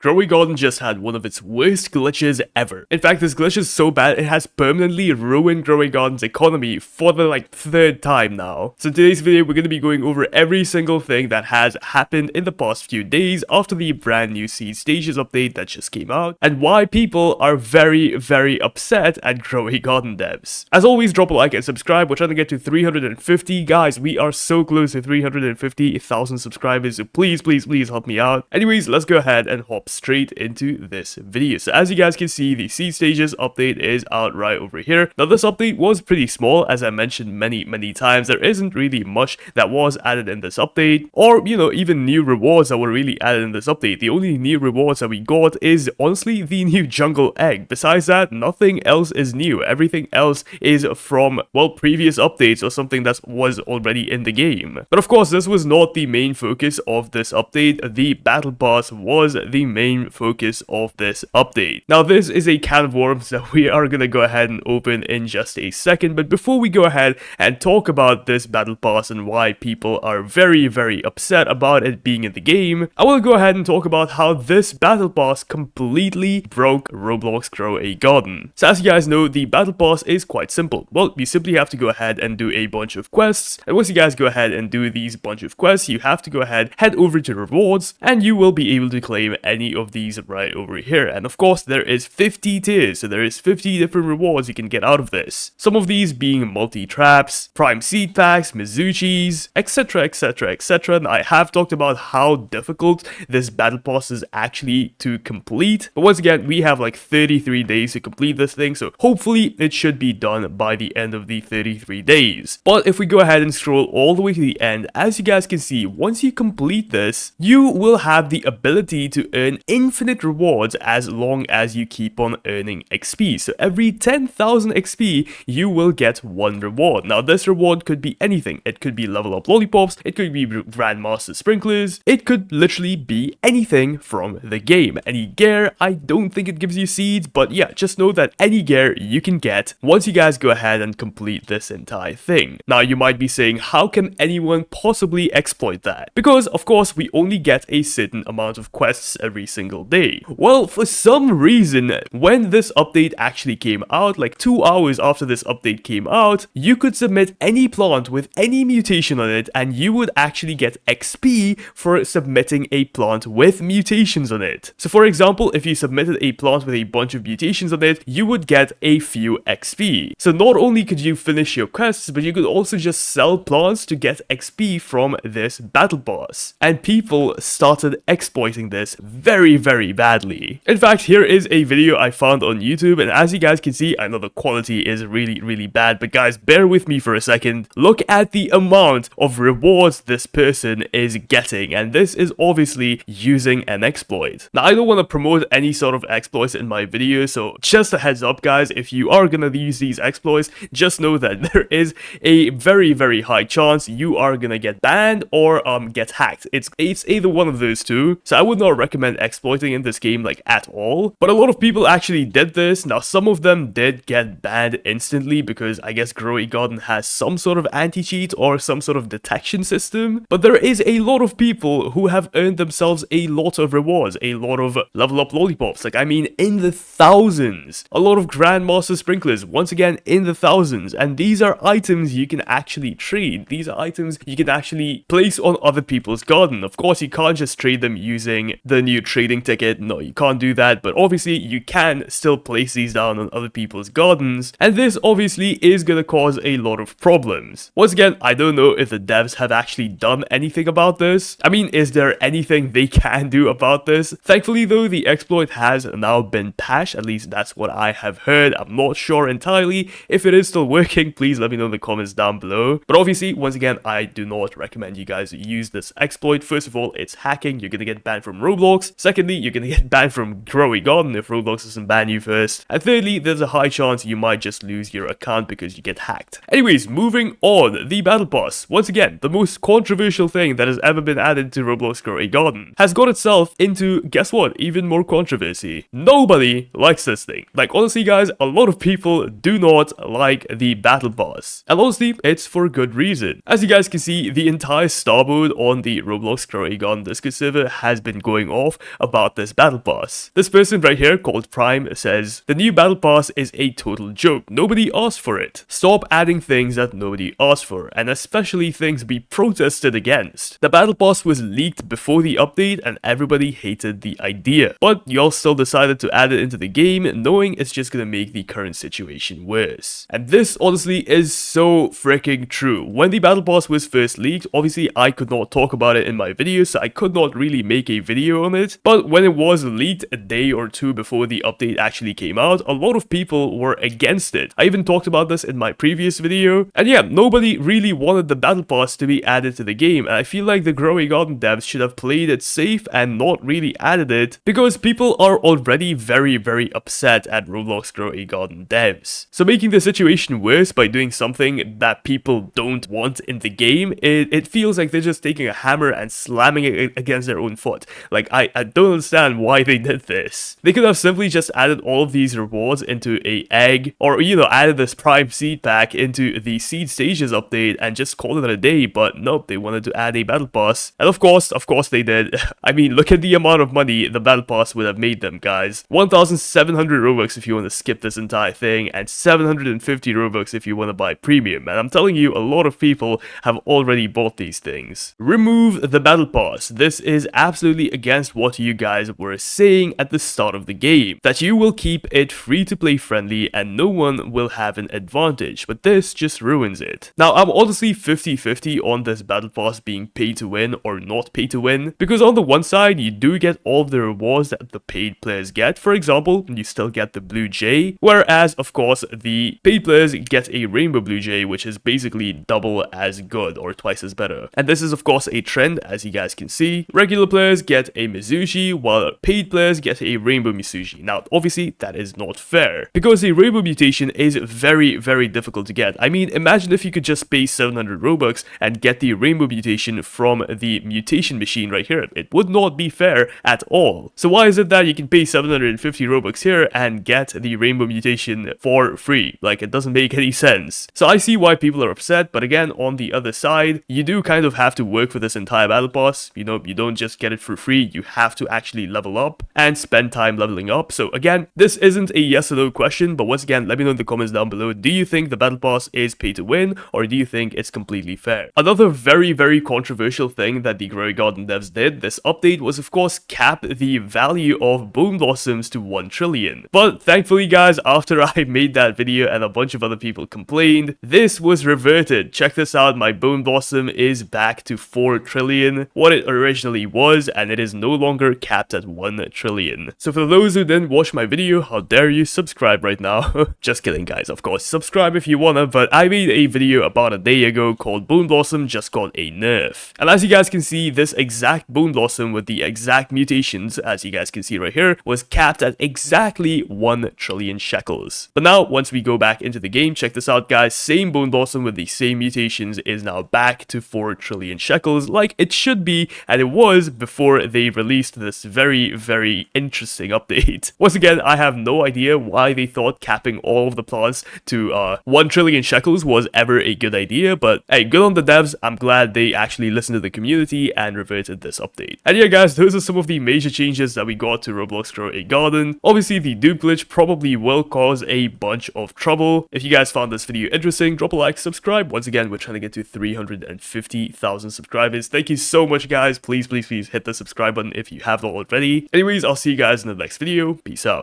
Growing Garden just had one of its worst glitches ever. In fact, this glitch is so bad it has permanently ruined Growing Garden's economy for the third time now. So in today's video, we're going to be going over every single thing that has happened in the past few days after the brand new Seed Stages update that just came out, and why people are very, very upset at Growing Garden devs. As always, drop a like and subscribe. We're trying to get to 350. Guys, we are so close to 350,000 subscribers, so please, please, please help me out. Anyways, let's go ahead and hop straight into this video. So as you guys can see, the Seed Stages update is out right over here. Now this update was pretty small, as I mentioned many times. There isn't really much that was added in this update, or even new rewards that were really added in this update. The only new rewards that we got is honestly the new jungle egg. Besides that, nothing else is new. Everything else is from, well, previous updates or something that was already in the game. But of course, this was not the main focus of this update. The battle pass was the main focus of this update. Now this is a can of worms that we are gonna go ahead and open in just a second, but before we go ahead and talk about this battle pass and why people are very upset about it being in the game, I will go ahead and talk about how this battle pass completely broke Roblox Grow a Garden. So as you guys know, the battle pass is quite simple. Well, you simply have to go ahead and do a bunch of quests, and once you guys go ahead and do these bunch of quests, you have to go ahead, head over to rewards, and you will be able to claim any of these right over here. And of course, there is 50 tiers, so there is 50 different rewards you can get out of this. Some of these being multi-traps, prime seed packs, Mizuchis, etc. And I have talked about how difficult this battle pass is actually to complete, but once again, we have like 33 days to complete this thing, so hopefully it should be done by the end of the 33 days. But if we go ahead and scroll all the way to the end, as you guys can see, once you complete this, you will have the ability to earn infinite rewards as long as you keep on earning XP. So every 10,000 XP, you will get one reward. Now this reward could be anything. It could be level up lollipops, it could be Grandmaster sprinklers, it could literally be anything from the game. Any gear, I don't think it gives you seeds, but yeah, just know that any gear you can get once you guys go ahead and complete this entire thing. Now you might be saying, how can anyone possibly exploit that? Because of course we only get a certain amount of quests every single day. Well, for some reason, when this update actually came out, like 2 hours after this update came out, you could submit any plant with any mutation on it, and you would actually get XP for submitting a plant with mutations on it. So for example, if you submitted a plant with a bunch of mutations on it, you would get a few XP. So not only could you finish your quests, but you could also just sell plants to get XP from this battle pass. And people started exploiting this very badly. In fact, here is a video I found on YouTube, and as you guys can see, I know the quality is really bad, but guys, bear with me for a second. Look at the amount of rewards this person is getting, and this is obviously using an exploit. Now, I don't want to promote any sort of exploits in my video, so just a heads up, guys, if you are gonna use these exploits, just know that there is a very high chance you are gonna get banned or get hacked. It's either one of those two, so I would not recommend exploiting in this game like at all. But a lot of people actually did this. Now some of them did get banned instantly because I guess Grow a Garden has some sort of anti-cheat or some sort of detection system, but there is a lot of people who have earned themselves a lot of rewards, a lot of level up lollipops, like I mean in the thousands, a lot of Grandmaster sprinklers, once again in the thousands, and these are items you can actually trade. These are items you can actually place on other people's garden. Of course, you can't just trade them using the new trading ticket. No, you can't do that, but obviously you can still place these down on other people's gardens, and this obviously is gonna cause a lot of problems. Once again, I don't know if the devs have actually done anything about this. I mean, is there anything they can do about this? Thankfully though, the exploit has now been patched, at least that's what I have heard. I'm not sure entirely. If it is still working, please let me know in the comments down below. But obviously, once again, I do not recommend you guys use this exploit. First of all, it's hacking. You're gonna get banned from Roblox. Secondly, you're gonna get banned from Grow a Garden if Roblox doesn't ban you first. And thirdly, there's a high chance you might just lose your account because you get hacked. Anyways, moving on, the battle pass. Once again, the most controversial thing that has ever been added to Roblox Grow a Garden has got itself into, guess what, even more controversy. Nobody likes this thing. Like honestly guys, a lot of people do not like the battle pass. And honestly, it's for good reason. As you guys can see, the entire starboard on the Roblox Grow a Garden Discord server has been going off about this battle pass. This person right here called Prime says, the new battle pass is a total joke. Nobody asked for it. Stop adding things that nobody asked for, and especially things we protested against. The battle pass was leaked before the update and everybody hated the idea, but y'all still decided to add it into the game knowing it's just gonna make the current situation worse. And this honestly is so freaking true. When the battle pass was first leaked, obviously I could not talk about it in my video, so I could not really make a video on it, but when it was leaked a day or two before the update actually came out, a lot of people were against it. I even talked about this in my previous video, and yeah, nobody really wanted the battle pass to be added to the game, and I feel like the Growing Garden devs should have played it safe and not really added it, because people are already very upset at Roblox Growing Garden devs. So making the situation worse by doing something that people don't want in the game, it feels like they're just taking a hammer and slamming it against their own foot. Like, I don't understand why they did this. They could have simply just added all of these rewards into a egg, or you know, added this Prime Seed Pack into the Seed Stages update and just called it a day, but nope, they wanted to add a battle pass. And of course they did. I mean, look at the amount of money the battle pass would have made them, guys. 1,700 Robux if you want to skip this entire thing, and 750 Robux if you want to buy premium. And I'm telling you, a lot of people have already bought these things. Remove the battle pass. This is absolutely against what you guys were saying at the start of the game, that you will keep it free to play friendly and no one will have an advantage, but this just ruins it. Now, I'm honestly 50-50 on this battle pass being pay to win or not pay to win, because on the one side, you do get all of the rewards that the paid players get. For example, you still get the Blue Jay, whereas of course the paid players get a Rainbow Blue Jay, which is basically double as good or twice as better. And this is of course a trend, as you guys can see. Regular players get a Mizuchi, while paid players get a Rainbow Mizuchi. Now, obviously that is not fair, because a Rainbow mutation is very difficult to get. I mean, imagine if you could just pay 700 Robux and get the Rainbow mutation from the mutation machine right here. It would not be fair at all. So why is it that you can pay 750 Robux here and get the Rainbow mutation for free? Like, it doesn't make any sense. So I see why people are upset, but again, on the other side, you do kind of have to work for this entire battle pass. You know, you don't just get it for free, you have to actually level up and spend time leveling up. So again, this isn't a yes or no question, but once again, let me know in the comments down below, do you think the battle pass is pay to win, or do you think it's completely fair? Another very controversial thing that the Growing Garden devs did this update was of course cap the value of Bone Blossoms to 1 trillion. But thankfully guys, after I made that video and a bunch of other people complained, this was reverted. Check this out, my Bone Blossom is back to 4 trillion, what it originally was, and it is no longer capped at 1 trillion. So for those who didn't watch my video, how dare you subscribe right now. Just kidding guys, of course, subscribe if you wanna, but I made a video about a day ago called Bone Blossom just got a nerf. And as you guys can see, this exact Bone Blossom with the exact mutations, as you guys can see right here, was capped at exactly 1 trillion shekels. But now, once we go back into the game, check this out guys, same Bone Blossom with the same mutations is now back to 4 trillion shekels, like it should be, and it was before they released this very interesting update. Once again, I have no idea why they thought capping all of the plants to 1 trillion shekels was ever a good idea, but hey, good on the devs. I'm glad they actually listened to the community and reverted this update. And yeah guys, those are some of the major changes that we got to Roblox Growing Garden. Obviously the dupe glitch probably will cause a bunch of trouble. If you guys found this video interesting, drop a like, subscribe. Once again, we're trying to get to 350,000 subscribers. Thank you so much guys. Please hit the subscribe button if you have not already. Anyways, I'll see you guys in the next video. Peace out.